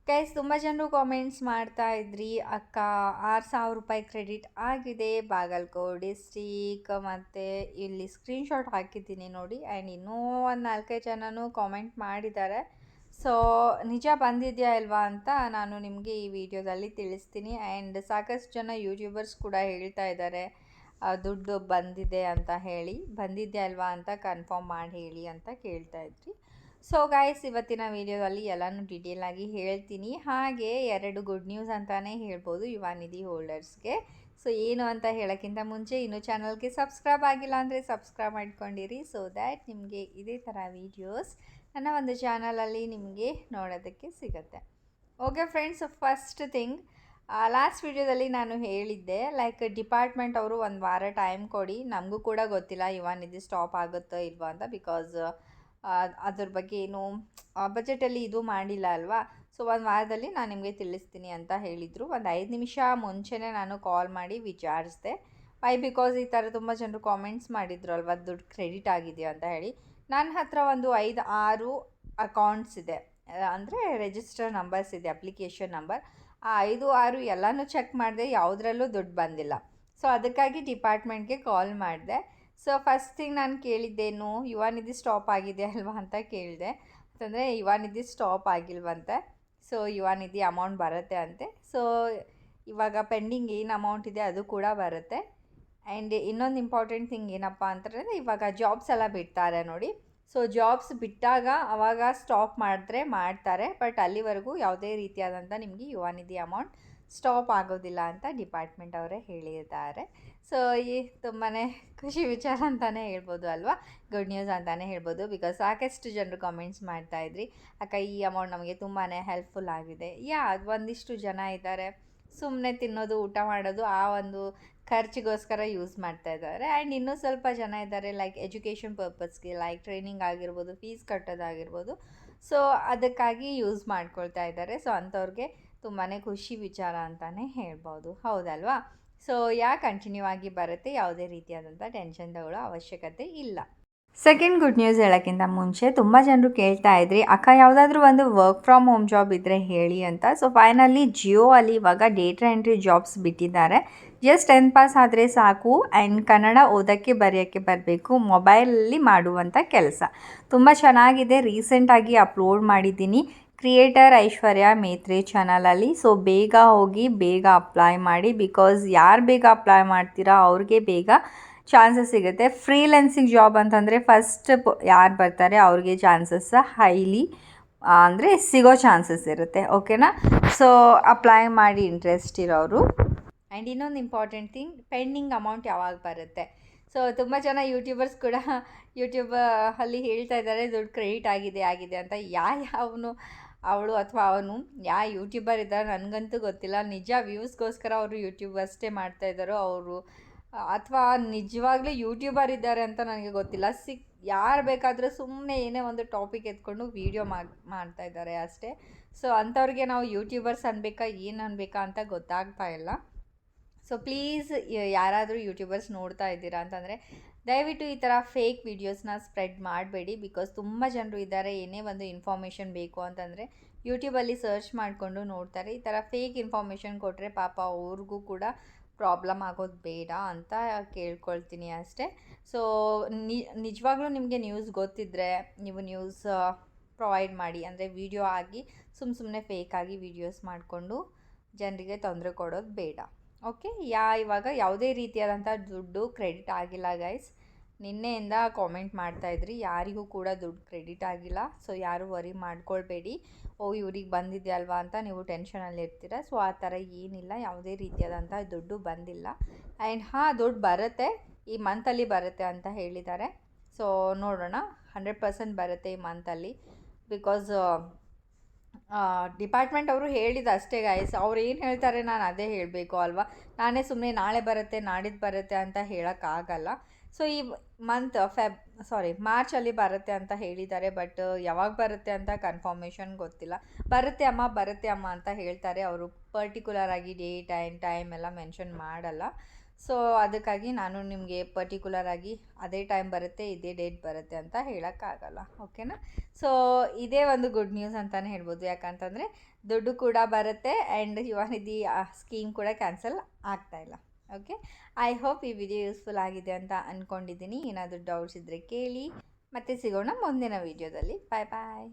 Guys ತುಂಬ ಜನರು comments ಮಾಡ್ತಾ ಇದ್ರಿ, ಅಕ್ಕ 6,000 ರೂಪಾಯಿ ಕ್ರೆಡಿಟ್ ಆಗಿದೆ ಬಾಗಲಕೋಟ್ ಡಿಸ್ಟಿಕ್, ಮತ್ತು ಇಲ್ಲಿ ಸ್ಕ್ರೀನ್ಶಾಟ್ ಹಾಕಿದ್ದೀನಿ ನೋಡಿ. ಆ್ಯಂಡ್ ಇನ್ನೂ ಒಂದು 4-5 ಜನನೂ ಕಾಮೆಂಟ್ ಮಾಡಿದ್ದಾರೆ. ಸೊ ನಿಜ ಬಂದಿದೆಯಾ ಇಲ್ವಾ ಅಂತ ನಾನು ನಿಮಗೆ ಈ ವಿಡಿಯೋದಲ್ಲಿ ತಿಳಿಸ್ತೀನಿ. ಆ್ಯಂಡ್ ಸಾಕಷ್ಟು ಜನ ಯೂಟ್ಯೂಬರ್ಸ್ ಕೂಡ ಹೇಳ್ತಾ ಇದ್ದಾರೆ ದುಡ್ಡು ಬಂದಿದೆ ಅಂತ ಹೇಳಿ. ಬಂದಿದೆಯಾ ಅಲ್ವಾ ಅಂತ ಕನ್ಫರ್ಮ್ ಮಾಡಿ ಹೇಳಿ ಅಂತ ಕೇಳ್ತಾ ಇದ್ರಿ. ಸೊ ಗೈಸ್, ಇವತ್ತಿನ ವಿಡಿಯೋದಲ್ಲಿ ಎಲ್ಲನೂ ಡೀಟೇಲಾಗಿ ಹೇಳ್ತೀನಿ. ಹಾಗೆ 2 ಗುಡ್ ನ್ಯೂಸ್ ಅಂತಲೇ ಹೇಳ್ಬೋದು ಯುವ ನಿಧಿ ಹೋಲ್ಡರ್ಸ್ಗೆ. ಸೊ ಏನು ಅಂತ ಹೇಳೋಕ್ಕಿಂತ ಮುಂಚೆ ಇನ್ನೂ ಚಾನಲ್ಗೆ ಸಬ್ಸ್ಕ್ರೈಬ್ ಆಗಿಲ್ಲ ಅಂದರೆ ಸಬ್ಸ್ಕ್ರೈಬ್ ಮಾಡ್ಕೊಂಡಿರಿ, ಸೊ ದ್ಯಾಟ್ ನಿಮಗೆ ಇದೇ ಥರ ವೀಡಿಯೋಸ್ ನನ್ನ ಒಂದು ಚಾನಲಲ್ಲಿ ನಿಮಗೆ ನೋಡೋದಕ್ಕೆ ಸಿಗುತ್ತೆ. Okay friends, first thing, last ವಿಡಿಯೋದಲ್ಲಿ ನಾನು ಹೇಳಿದ್ದೆ ಲೈಕ್ ಡಿಪಾರ್ಟ್ಮೆಂಟ್ ಅವರು ಒಂದು ವಾರ ಟೈಮ್ ಕೊಡಿ. ನಮಗೂ ಕೂಡ ಗೊತ್ತಿಲ್ಲ ಯುವ ನಿಧಿ ಸ್ಟಾಪ್ ಆಗುತ್ತೋ ಇಲ್ವೋ ಅಂತ, ಬಿಕಾಸ್ ಅದ್ರ ಬಗ್ಗೆ ಏನು ಬಜೆಟಲ್ಲಿ ಇದು ಮಾಡಿಲ್ಲ ಅಲ್ವಾ. ಸೊ ಒಂದು ವಾರದಲ್ಲಿ ನಾನು ನಿಮಗೆ ತಿಳಿಸ್ತೀನಿ ಅಂತ ಹೇಳಿದರು. ಒಂದು 5 ನಿಮಿಷ ಮುಂಚೆನೇ ನಾನು ಕಾಲ್ ಮಾಡಿ ವಿಚಾರಿಸಿದೆ. ವೈ ಬಿಕಾಸ್ ಈ ಥರ ತುಂಬ ಜನರು ಕಾಮೆಂಟ್ಸ್ ಮಾಡಿದ್ರು ಅಲ್ವಾ ದುಡ್ಡು ಕ್ರೆಡಿಟ್ ಆಗಿದೆಯಾ ಅಂತ ಹೇಳಿ. ನನ್ನ ಹತ್ರ ಒಂದು 5-6 ಅಕೌಂಟ್ಸ್ ಇದೆ, ಅಂದರೆ ರಿಜಿಸ್ಟರ್ ನಂಬರ್ಸ್ ಇದೆ, ಅಪ್ಲಿಕೇಶನ್ ನಂಬರ್. ಆ 5-6 ಎಲ್ಲನೂ ಚೆಕ್ ಮಾಡಿದೆ, ಯಾವುದ್ರಲ್ಲೂ ದುಡ್ಡು ಬಂದಿಲ್ಲ. ಸೊ ಅದಕ್ಕಾಗಿ ಡಿಪಾರ್ಟ್ಮೆಂಟ್ಗೆ ಕಾಲ್ ಮಾಡಿದೆ. ಸೊ ಫಸ್ಟ್ ಥಿಂಗ್ ನಾನು ಕೇಳಿದ್ದೇನು, ಯುವ ನಿಧಿ ಸ್ಟಾಪ್ ಆಗಿದೆ ಅಲ್ವಾ ಅಂತ ಕೇಳಿದೆ. ಅಂತಂದರೆ ಯುವ ನಿಧಿ ಸ್ಟಾಪ್ ಆಗಿಲ್ವಂತೆ. ಸೊ ಯುವ ನಿಧಿ ಅಮೌಂಟ್ ಬರುತ್ತೆ ಅಂತೆ. ಸೊ ಇವಾಗ ಪೆಂಡಿಂಗ್ ಏನು ಅಮೌಂಟ್ ಇದೆ ಅದು ಕೂಡ ಬರುತ್ತೆ. ಆ್ಯಂಡ್ ಇನ್ನೊಂದು ಇಂಪಾರ್ಟೆಂಟ್ ಥಿಂಗ್ ಏನಪ್ಪ ಅಂತಂದರೆ, ಇವಾಗ ಜಾಬ್ಸ್ ಎಲ್ಲ ಬಿಡ್ತಾರೆ ನೋಡಿ. ಸೊ ಜಾಬ್ಸ್ ಬಿಟ್ಟಾಗ ಅವಾಗ ಸ್ಟಾಪ್ ಮಾಡಿದ್ರೆ ಮಾಡ್ತಾರೆ, ಬಟ್ ಅಲ್ಲಿವರೆಗೂ ಯಾವುದೇ ರೀತಿಯಾದಂಥ ನಿಮಗೆ ಯುವ ನಿಧಿ ಅಮೌಂಟ್ ಸ್ಟಾಪ್ ಆಗೋದಿಲ್ಲ ಅಂತ ಡಿಪಾರ್ಟ್ಮೆಂಟ್ ಅವರೇ ಹೇಳಿದ್ದಾರೆ. ಸೊ ಈ ತುಂಬಾ ಖುಷಿ ವಿಚಾರ ಅಂತಲೇ ಹೇಳ್ಬೋದು ಅಲ್ವಾ, ಗುಡ್ ನ್ಯೂಸ್ ಅಂತಲೇ ಹೇಳ್ಬೋದು. ಬಿಕಾಸ್ ಸಾಕಷ್ಟು ಜನರು ಕಾಮೆಂಟ್ಸ್ ಮಾಡ್ತಾಯಿದ್ರಿ, ಅಕ್ಕ ಈ ಅಮೌಂಟ್ ನಮಗೆ ತುಂಬಾ ಹೆಲ್ಪ್ಫುಲ್ ಆಗಿದೆ. ಒಂದಿಷ್ಟು ಜನ ಇದ್ದಾರೆ ಸುಮ್ಮನೆ ತಿನ್ನೋದು ಊಟ ಮಾಡೋದು ಆ ಒಂದು ಖರ್ಚಿಗೋಸ್ಕರ ಯೂಸ್ ಮಾಡ್ತಾ ಇದ್ದಾರೆ. ಆ್ಯಂಡ್ ಇನ್ನೂ ಸ್ವಲ್ಪ ಜನ ಇದ್ದಾರೆ ಲೈಕ್ ಎಜುಕೇಷನ್ ಪರ್ಪಸ್ಗೆ, ಲೈಕ್ ಟ್ರೈನಿಂಗ್ ಆಗಿರ್ಬೋದು, ಫೀಸ್ ಕಟ್ಟೋದಾಗಿರ್ಬೋದು, ಸೊ ಅದಕ್ಕಾಗಿ ಯೂಸ್ ಮಾಡ್ಕೊಳ್ತಾ ಇದ್ದಾರೆ. ಸೊ ಅಂಥವ್ರಿಗೆ ತುಂಬಾ ಖುಷಿ ವಿಚಾರ ಅಂತಲೇ ಹೇಳ್ಬೋದು, ಹೌದಲ್ವಾ. ಸೊ ಕಂಟಿನ್ಯೂ ಆಗಿ ಬರುತ್ತೆ, ಯಾವುದೇ ರೀತಿಯಾದಂಥ ಟೆನ್ಷನ್ ತಗೊಳ್ಳೋ ಅವಶ್ಯಕತೆ ಇಲ್ಲ. ಸೆಕೆಂಡ್ ಗುಡ್ ನ್ಯೂಸ್ ಹೇಳೋಕ್ಕಿಂತ ಮುಂಚೆ ತುಂಬ ಜನರು ಕೇಳ್ತಾ ಇದ್ರಿ, ಅಕ್ಕ ಯಾವುದಾದ್ರೂ ಒಂದು ವರ್ಕ್ ಫ್ರಮ್ ಹೋಮ್ ಜಾಬ್ ಇದ್ದರೆ ಹೇಳಿ ಅಂತ. ಸೊ ಫೈನಲಿ ಜಿಯೋ ಅಲ್ಲಿ ಇವಾಗ ಡೇಟಾ ಎಂಟ್ರಿ ಜಾಬ್ಸ್ ಬಿಟ್ಟಿದ್ದಾರೆ. ಜಸ್ಟ್ 10th ಪಾಸ್ ಆದರೆ ಸಾಕು. ಆ್ಯಂಡ್ ಕನ್ನಡ ಓದೋಕ್ಕೆ ಬರೆಯೋಕ್ಕೆ ಬರಬೇಕು, ಮೊಬೈಲಲ್ಲಿ ಮಾಡುವಂಥ ಕೆಲಸ. ತುಂಬ ಚೆನ್ನಾಗಿದೆ, ರೀಸೆಂಟಾಗಿ ಅಪ್ಲೋಡ್ ಮಾಡಿದ್ದೀನಿ ಕ್ರಿಯೇಟರ್ ಐಶ್ವರ್ಯ ಮೇತ್ರೆ ಚಾನಲಲ್ಲಿ. ಸೊ ಬೇಗ ಹೋಗಿ ಬೇಗ ಅಪ್ಲೈ ಮಾಡಿ, ಬಿಕಾಸ್ ಯಾರು ಬೇಗ ಅಪ್ಲೈ ಮಾಡ್ತೀರಾ ಅವ್ರಿಗೆ ಬೇಗ ಚಾನ್ಸಸ್ ಸಿಗುತ್ತೆ. ಫ್ರೀಲ್ಯಾನ್ಸಿಂಗ್ ಜಾಬ್ ಅಂತಂದರೆ ಫಸ್ಟ್ ಯಾರು ಬರ್ತಾರೆ ಅವ್ರಿಗೆ ಚಾನ್ಸಸ್ ಹೈಲಿ ಅಂದರೆ ಸಿಗೋ ಚಾನ್ಸಸ್ ಇರುತ್ತೆ, ಓಕೆನಾ. ಸೊ ಅಪ್ಲೈ ಮಾಡಿ ಇಂಟ್ರೆಸ್ಟ್ ಇರೋರು. ಆ್ಯಂಡ್ ಇನ್ನೊಂದು ಇಂಪಾರ್ಟೆಂಟ್ ಥಿಂಗ್, ಪೆಂಡಿಂಗ್ ಅಮೌಂಟ್ ಯಾವಾಗ ಬರುತ್ತೆ. ಸೊ ತುಂಬ ಜನ ಯೂಟ್ಯೂಬರ್ಸ್ ಕೂಡ ಅಲ್ಲಿ ಹೇಳ್ತಾ ಇದ್ದಾರೆ ದುಡ್ಡು ಕ್ರೆಡಿಟ್ ಆಗಿದೆ ಅಂತ. ಅವಳು ಅಥವಾ ಅವನು ಯೂಟ್ಯೂಬರ್ ಇದ್ದಾರೆ ನನಗಂತೂ ಗೊತ್ತಿಲ್ಲ. ನಿಜ ವ್ಯೂಸ್ಗೋಸ್ಕರ ಅವರು ಯೂಟ್ಯೂಬ್ ಅಷ್ಟೇ ಮಾಡ್ತಾಯಿದ್ದಾರೋ ಅವರು, ಅಥವಾ ನಿಜವಾಗ್ಲೂ ಯೂಟ್ಯೂಬರ್ ಇದ್ದಾರೆ ಅಂತ ನನಗೆ ಗೊತ್ತಿಲ್ಲ. ಯಾರು ಬೇಕಾದರೂ ಸುಮ್ಮನೆ ಏನೇ ಒಂದು ಟಾಪಿಕ್ ಎತ್ಕೊಂಡು ವೀಡಿಯೋ ಮಾಡ್ತಾಯಿದ್ದಾರೆ ಅಷ್ಟೇ. ಸೊ ಅಂಥವ್ರಿಗೆ ನಾವು ಯೂಟ್ಯೂಬರ್ಸ್ ಅನ್ಬೇಕಾ ಏನು ಅನ್ಬೇಕಾ ಅಂತ ಗೊತ್ತಾಗ್ತಾ ಇಲ್ಲ. ಸೊ ಪ್ಲೀಸ್ ಯಾರಾದರೂ ಯೂಟ್ಯೂಬರ್ಸ್ ನೋಡ್ತಾ ಇದ್ದೀರಾ ಅಂತಂದರೆ ದಯವಿಟ್ಟು ಈ ಥರ ಫೇಕ್ ವೀಡಿಯೋಸ್ನ ಸ್ಪ್ರೆಡ್ ಮಾಡಬೇಡಿ. ಬಿಕಾಸ್ ತುಂಬ ಜನರು ಇದ್ದಾರೆ, ಏನೇ ಒಂದು ಇನ್ಫಾರ್ಮೇಷನ್ ಬೇಕು ಅಂತಂದರೆ ಯೂಟ್ಯೂಬಲ್ಲಿ ಸರ್ಚ್ ಮಾಡಿಕೊಂಡು ನೋಡ್ತಾರೆ. ಈ ಥರ ಫೇಕ್ ಇನ್ಫಾರ್ಮೇಷನ್ ಕೊಟ್ಟರೆ ಪಾಪ ಅವ್ರಿಗೂ ಕೂಡ ಪ್ರಾಬ್ಲಮ್ ಆಗೋದು ಬೇಡ ಅಂತ ಕೇಳ್ಕೊಳ್ತೀನಿ ಅಷ್ಟೇ. ಸೊ ನಿಜವಾಗ್ಲೂ ನಿಮಗೆ ನ್ಯೂಸ್ ಗೊತ್ತಿದ್ದರೆ ನೀವು ನ್ಯೂಸ್ ಪ್ರೊವೈಡ್ ಮಾಡಿ, ಅಂದರೆ ವಿಡಿಯೋ ಆಗಿ ಸುಮ್ಮನೆ ಫೇಕಾಗಿ ವೀಡಿಯೋಸ್ ಮಾಡಿಕೊಂಡು ಜನರಿಗೆ ತೊಂದರೆ ಕೊಡೋದು ಬೇಡ, ಓಕೆ. ಇವಾಗ ಯಾವುದೇ ರೀತಿಯಾದಂಥ ದುಡ್ಡು ಕ್ರೆಡಿಟ್ ಆಗಿಲ್ಲ ಗೈಸ್. ನಿನ್ನೆಯಿಂದ ಕಾಮೆಂಟ್ ಮಾಡ್ತಾಯಿದ್ರಿ ಯಾರಿಗೂ ಕೂಡ ದುಡ್ಡು ಕ್ರೆಡಿಟ್ ಆಗಿಲ್ಲ. ಸೊ ಯಾರೂ ವರಿ ಮಾಡ್ಕೊಳ್ಬೇಡಿ, ಇವ್ರಿಗೆ ಬಂದಿದೆಯಲ್ವಾ ಅಂತ ನೀವು ಟೆನ್ಷನಲ್ಲಿ ಇರ್ತೀರ. ಸೊ ಆ ಥರ ಏನಿಲ್ಲ, ಯಾವುದೇ ರೀತಿಯಾದಂಥ ದುಡ್ಡು ಬಂದಿಲ್ಲ. ಆ್ಯಂಡ್ ದುಡ್ಡು ಬರುತ್ತೆ, ಈ ಮಂತಲ್ಲಿ ಬರುತ್ತೆ ಅಂತ ಹೇಳಿದ್ದಾರೆ. ಸೊ ನೋಡೋಣ, 100% ಬರುತ್ತೆ ಈ ಮಂತಲ್ಲಿ. ಬಿಕಾಸ್ ಡಿಪಾರ್ಟ್ಮೆಂಟ್ ಅವರು ಹೇಳಿದ ಅಷ್ಟೇ ಗೈಸ್. ಅವ್ರು ಏನು ಹೇಳ್ತಾರೆ ನಾನು ಅದೇ ಹೇಳಬೇಕು ಅಲ್ವಾ. ನಾನೇ ಸುಮ್ಮನೆ ನಾಳೆ ಬರುತ್ತೆ ನಾಡಿದ್ದು ಬರುತ್ತೆ ಅಂತ ಹೇಳೋಕ್ಕಾಗಲ್ಲ. ಸೊ ಈ ಮಂತ್ ಮಾರ್ಚಲ್ಲಿ ಬರುತ್ತೆ ಅಂತ ಹೇಳಿದ್ದಾರೆ. ಬಟ್ ಯಾವಾಗ ಬರುತ್ತೆ ಅಂತ ಕನ್ಫರ್ಮೇಷನ್ ಗೊತ್ತಿಲ್ಲ. ಬರುತ್ತೆ ಅಮ್ಮ ಅಂತ ಹೇಳ್ತಾರೆ ಅವರು. ಪರ್ಟಿಕ್ಯುಲರಾಗಿ ಡೇಟ್ ಆ್ಯಂಡ್ ಟೈಮ್ ಎಲ್ಲ ಮೆನ್ಷನ್ ಮಾಡಲ್ಲ. ಸೊ ಅದಕ್ಕಾಗಿ ನಾನು ನಿಮಗೆ ಪರ್ಟಿಕ್ಯುಲರಾಗಿ ಅದೇ ಟೈಮ್ ಬರುತ್ತೆ ಇದೇ ಡೇಟ್ ಬರುತ್ತೆ ಅಂತ ಹೇಳೋಕ್ಕಾಗಲ್ಲ, ಓಕೆನಾ. ಸೊ ಇದೇ ಒಂದು ಗುಡ್ ನ್ಯೂಸ್ ಅಂತಲೇ ಹೇಳ್ಬೋದು. ಯಾಕಂತಂದರೆ ದುಡ್ಡು ಕೂಡ ಬರುತ್ತೆ ಆ್ಯಂಡ್ ಯುವನಿಧಿ ಸ್ಕೀಮ್ ಕೂಡ ಕ್ಯಾನ್ಸಲ್ ಆಗ್ತಾಯಿಲ್ಲ. ಓಕೆ, ಐ ಹೋಪ್ ಈ ವಿಡಿಯೋ ಯೂಸ್ಫುಲ್ ಆಗಿದೆ ಅಂತ ಅಂದ್ಕೊಂಡಿದ್ದೀನಿ. ಏನಾದರೂ ಡೌಟ್ಸ್ ಇದ್ದರೆ ಕೇಳಿ. ಮತ್ತೆ ಸಿಗೋಣ ಮುಂದಿನ ವಿಡಿಯೋದಲ್ಲಿ. ಬಾಯ್ ಬಾಯ್.